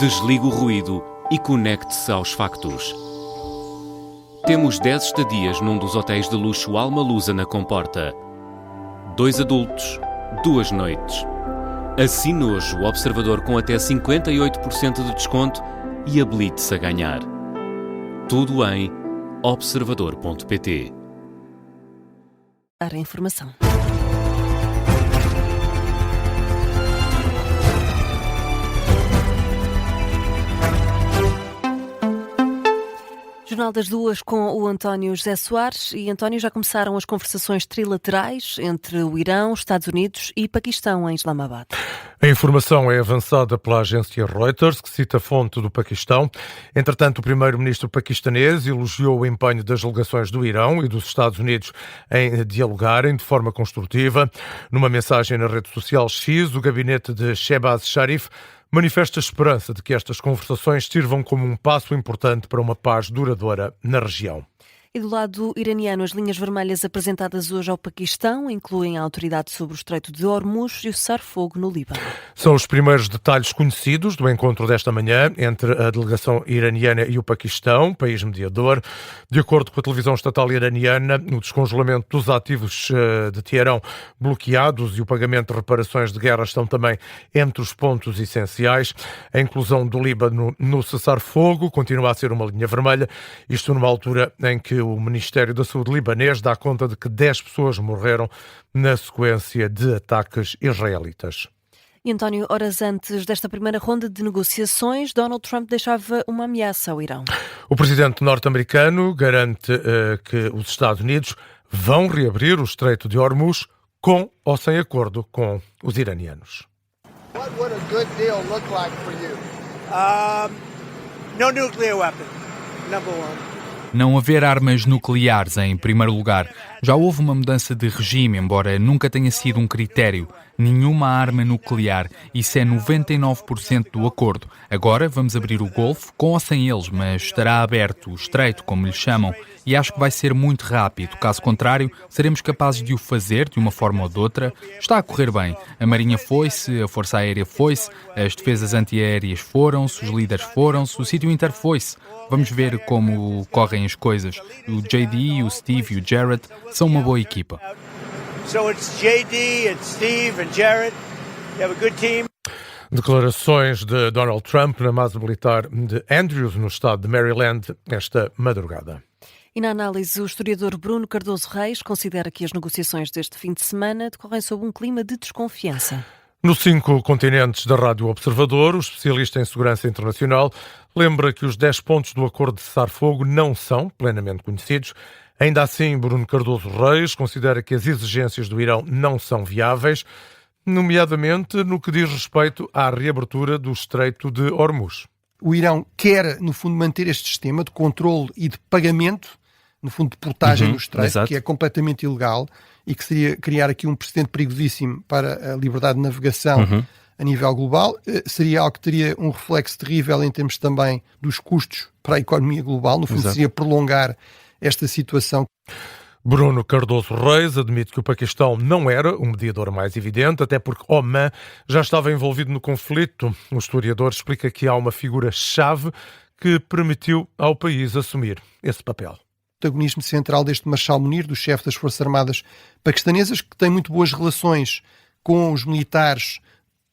Desligue o ruído e conecte-se aos factos. Temos 10 estadias num dos hotéis de luxo Alma Lusa na Comporta. 2 adultos, 2 noites. Assine hoje o Observador com até 58% de desconto e habilite-se a ganhar. Tudo em observador.pt. Para a informação. Jornal das Duas com o António José Soares. E, António, já começaram as conversações trilaterais entre o Irão, Estados Unidos e Paquistão em Islamabad. A informação é avançada pela agência Reuters, que cita a fonte do Paquistão. Entretanto, o primeiro-ministro paquistanês elogiou o empenho das delegações do Irão e dos Estados Unidos em dialogarem de forma construtiva. Numa mensagem na rede social X, o gabinete de Shehbaz Sharif manifesta a esperança de que estas conversações sirvam como um passo importante para uma paz duradoura na região. E do lado iraniano, as linhas vermelhas apresentadas hoje ao Paquistão incluem a autoridade sobre o Estreito de Hormuz e o cessar-fogo no Líbano. São os primeiros detalhes conhecidos do encontro desta manhã entre a delegação iraniana e o Paquistão, país mediador. De acordo com a televisão estatal iraniana, o descongelamento dos ativos de Teherão bloqueados e o pagamento de reparações de guerra estão também entre os pontos essenciais. A inclusão do Líbano no cessar-fogo continua a ser uma linha vermelha, isto numa altura em que o Ministério da Saúde libanês dá conta de que 10 pessoas morreram na sequência de ataques israelitas. E, António, horas antes desta primeira ronda de negociações, Donald Trump deixava uma ameaça ao Irão. O presidente norte-americano garante que os Estados Unidos vão reabrir o Estreito de Hormuz com ou sem acordo com os iranianos. What would a good deal look like for you? No nuclear weapon, number one. Não haver armas nucleares, em primeiro lugar. Já houve uma mudança de regime, embora nunca tenha sido um critério. Nenhuma arma nuclear. Isso é 99% do acordo. Agora vamos abrir o Golfo, com ou sem eles, mas estará aberto, o estreito, como lhe chamam, e acho que vai ser muito rápido. Caso contrário, seremos capazes de o fazer de uma forma ou de outra. Está a correr bem. A Marinha foi-se, a Força Aérea foi-se, as defesas antiaéreas foram-se, os líderes foram-se, o sítio inteiro foi-se. Vamos ver como correm as coisas. O JD, o Steve e o Jared são uma boa equipa. So it's JD and Steve and Jared. You have a good team. Declarações de Donald Trump na base militar de Andrews, no estado de Maryland, esta madrugada. E na análise, o historiador Bruno Cardoso Reis considera que as negociações deste fim de semana decorrem sob um clima de desconfiança. Nos 5 continentes da Rádio Observador, o especialista em segurança internacional lembra que os 10 pontos do acordo de cessar-fogo não são plenamente conhecidos. Ainda assim, Bruno Cardoso Reis considera que as exigências do Irão não são viáveis, nomeadamente no que diz respeito à reabertura do Estreito de Hormuz. O Irão quer, no fundo, manter este sistema de controle e de pagamento, no fundo, de portagem no Estreito, exato, que é completamente ilegal e que seria criar aqui um precedente perigosíssimo para a liberdade de navegação a nível global. Seria algo que teria um reflexo terrível em termos também dos custos para a economia global. No fundo, exato, seria prolongar esta situação. Bruno Cardoso Reis admite que o Paquistão não era o mediador mais evidente, até porque Oman já estava envolvido no conflito. O historiador explica que há uma figura-chave que permitiu ao país assumir esse papel. O protagonismo central deste Marshal Munir, do chefe das Forças Armadas paquistanesas, que tem muito boas relações com os militares,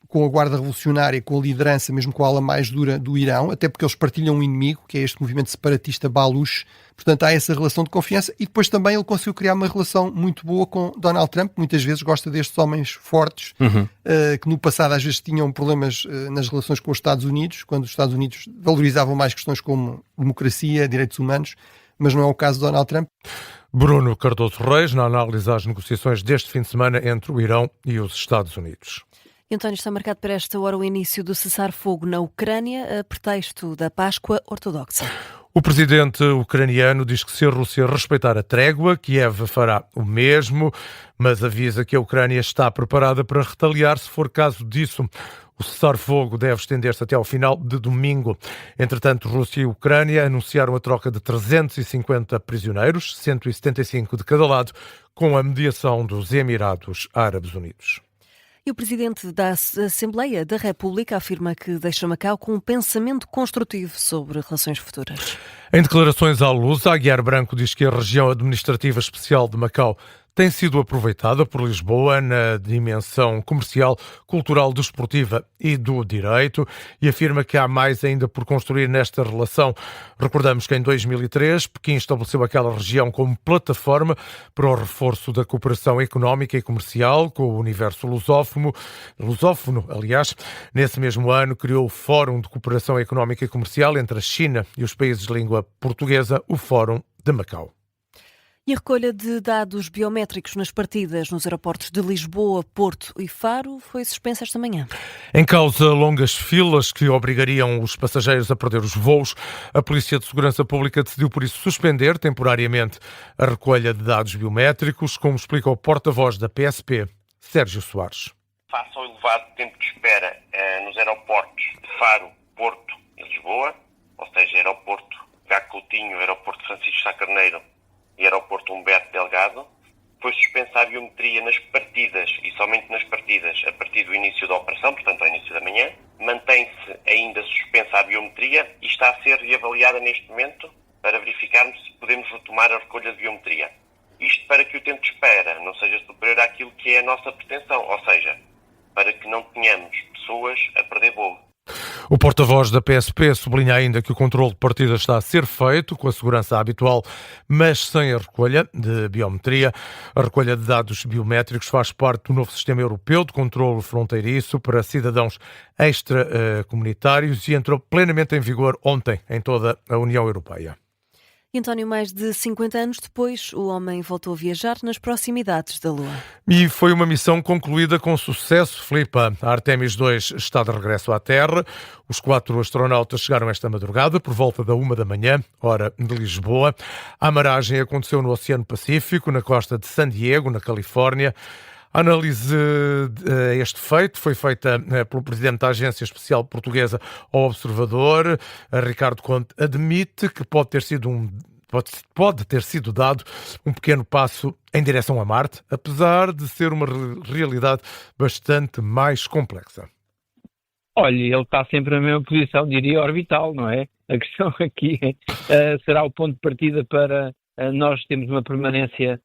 com a Guarda Revolucionária, com a liderança, mesmo com a ala mais dura do Irão, até porque eles partilham um inimigo, que é este movimento separatista Baluch. Portanto, há essa relação de confiança e depois também ele conseguiu criar uma relação muito boa com Donald Trump. Muitas vezes gosta destes homens fortes, que no passado às vezes tinham problemas nas relações com os Estados Unidos, quando os Estados Unidos valorizavam mais questões como democracia, direitos humanos, mas não é o caso de Donald Trump. Bruno Cardoso Reis, na análise às negociações deste fim de semana entre o Irão e os Estados Unidos. E, António, está marcado para esta hora o início do cessar-fogo na Ucrânia, a pretexto da Páscoa Ortodoxa. O presidente ucraniano diz que se a Rússia respeitar a trégua, Kiev fará o mesmo, mas avisa que a Ucrânia está preparada para retaliar se for caso disso. O cessar-fogo deve estender-se até ao final de domingo. Entretanto, Rússia e Ucrânia anunciaram a troca de 350 prisioneiros, 175 de cada lado, com a mediação dos Emirados Árabes Unidos. E o Presidente da Assembleia da República afirma que deixa Macau com um pensamento construtivo sobre relações futuras. Em declarações à Lusa, Aguiar Branco diz que a região administrativa especial de Macau tem sido aproveitada por Lisboa na dimensão comercial, cultural, desportiva e do direito e afirma que há mais ainda por construir nesta relação. Recordamos que em 2003 Pequim estabeleceu aquela região como plataforma para o reforço da cooperação económica e comercial com o universo lusófono, aliás. Nesse mesmo ano criou o Fórum de Cooperação Económica e Comercial entre a China e os países de língua portuguesa, o Fórum de Macau. E a recolha de dados biométricos nas partidas nos aeroportos de Lisboa, Porto e Faro foi suspensa esta manhã. Em causa longas filas que obrigariam os passageiros a perder os voos, a Polícia de Segurança Pública decidiu por isso suspender temporariamente a recolha de dados biométricos, como explica o porta-voz da PSP, Sérgio Soares. Face ao elevado tempo de espera nos aeroportos de Faro, Porto e Lisboa, ou seja, aeroporto Gago Coutinho, aeroporto Francisco Sá Carneiro e aeroporto Humberto Delgado, foi suspensa a biometria nas partidas e somente nas partidas a partir do início da operação, portanto ao início da manhã. Mantém-se ainda suspensa a biometria e está a ser reavaliada neste momento para verificarmos se podemos retomar a recolha de biometria. Isto para que o tempo de espera não seja superior àquilo que é a nossa pretensão, ou seja, para que não tenhamos pessoas a perder voo. O porta-voz da PSP sublinha ainda que o controle de partida está a ser feito com a segurança habitual, mas sem a recolha de biometria. A recolha de dados biométricos faz parte do novo sistema europeu de controle fronteiriço para cidadãos extracomunitários e entrou plenamente em vigor ontem em toda a União Europeia. E António, mais de 50 anos depois, o homem voltou a viajar nas proximidades da Lua. E foi uma missão concluída com sucesso, Filipa. A Artemis 2 está de regresso à Terra. Os 4 astronautas chegaram esta madrugada, por volta da 1 da manhã, hora de Lisboa. A amaragem aconteceu no Oceano Pacífico, na costa de San Diego, na Califórnia. A análise a este feito foi feita pelo presidente da Agência Espacial Portuguesa ao Observador. Ricardo Conte admite que pode ter sido dado um pequeno passo em direção a Marte, apesar de ser uma realidade bastante mais complexa. Olha, ele está sempre na mesma posição, diria orbital, não é? A questão aqui será o ponto de partida para nós termos uma permanência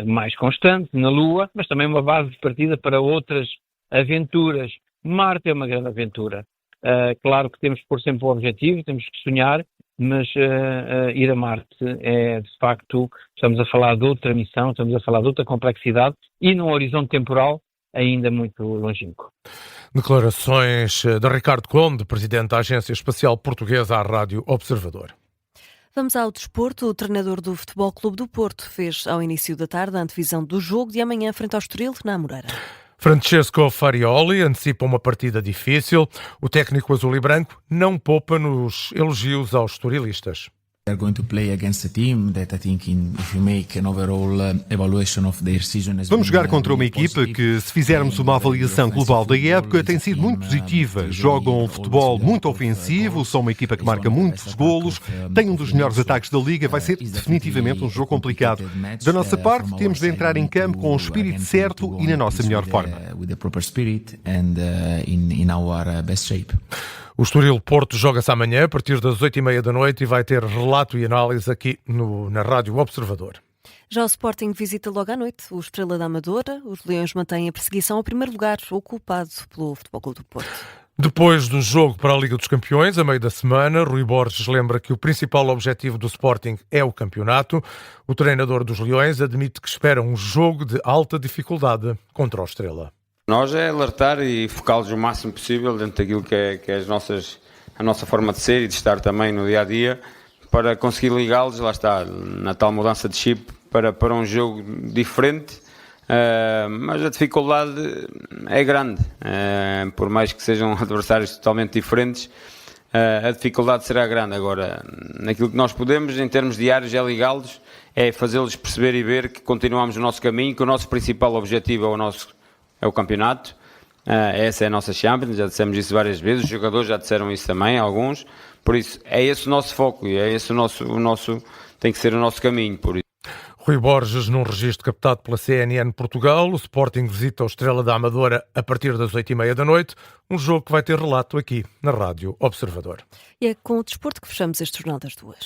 mais constante na Lua, mas também uma base de partida para outras aventuras. Marte é uma grande aventura. Claro que temos que pôr sempre o objetivo, temos que sonhar, mas ir a Marte é, de facto, estamos a falar de outra missão, estamos a falar de outra complexidade e num horizonte temporal ainda muito longínquo. Declarações de Ricardo Conde, presidente da Agência Espacial Portuguesa à Rádio Observador. Vamos ao desporto. O treinador do Futebol Clube do Porto fez ao início da tarde a antevisão do jogo de amanhã frente ao Estoril, na Amoreira. Francesco Farioli antecipa uma partida difícil. O técnico azul e branco não poupa nos elogios aos estorilistas. Vamos jogar contra uma equipa que, se fizermos uma avaliação global da época, tem sido muito positiva. Jogam um futebol muito ofensivo, são uma equipa que marca muitos golos, tem um dos melhores ataques da Liga, vai ser definitivamente um jogo complicado. Da nossa parte, temos de entrar em campo com o espírito certo e na nossa melhor forma. O Estoril Porto joga-se amanhã a partir das 8h30 da noite e vai ter relato e análise aqui na Rádio Observador. Já o Sporting visita logo à noite o Estrela da Amadora. Os Leões mantêm a perseguição ao primeiro lugar, ocupado pelo Futebol Clube do Porto. Depois do jogo para a Liga dos Campeões, a meio da semana, Rui Borges lembra que o principal objetivo do Sporting é o campeonato. O treinador dos Leões admite que espera um jogo de alta dificuldade contra o Estrela. Nós é alertar e focá-los o máximo possível dentro daquilo que é a nossa forma de ser e de estar também no dia-a-dia para conseguir ligá-los, lá está, na tal mudança de chip para um jogo diferente, mas a dificuldade é grande, por mais que sejam adversários totalmente diferentes, a dificuldade será grande. Agora, naquilo que nós podemos, em termos diários, é ligá-los, é fazê-los perceber e ver que continuamos o nosso caminho, que o nosso principal objetivo é o campeonato. Essa é a nossa Champions, já dissemos isso várias vezes, os jogadores já disseram isso também, alguns, por isso é esse o nosso foco e é esse tem que ser o nosso caminho, por isso. Rui Borges num registro captado pela CNN Portugal. O Sporting visita o Estrela da Amadora a partir das 8h30 da noite. Um jogo que vai ter relato aqui na Rádio Observador. E é com o desporto que fechamos este Jornal das 2.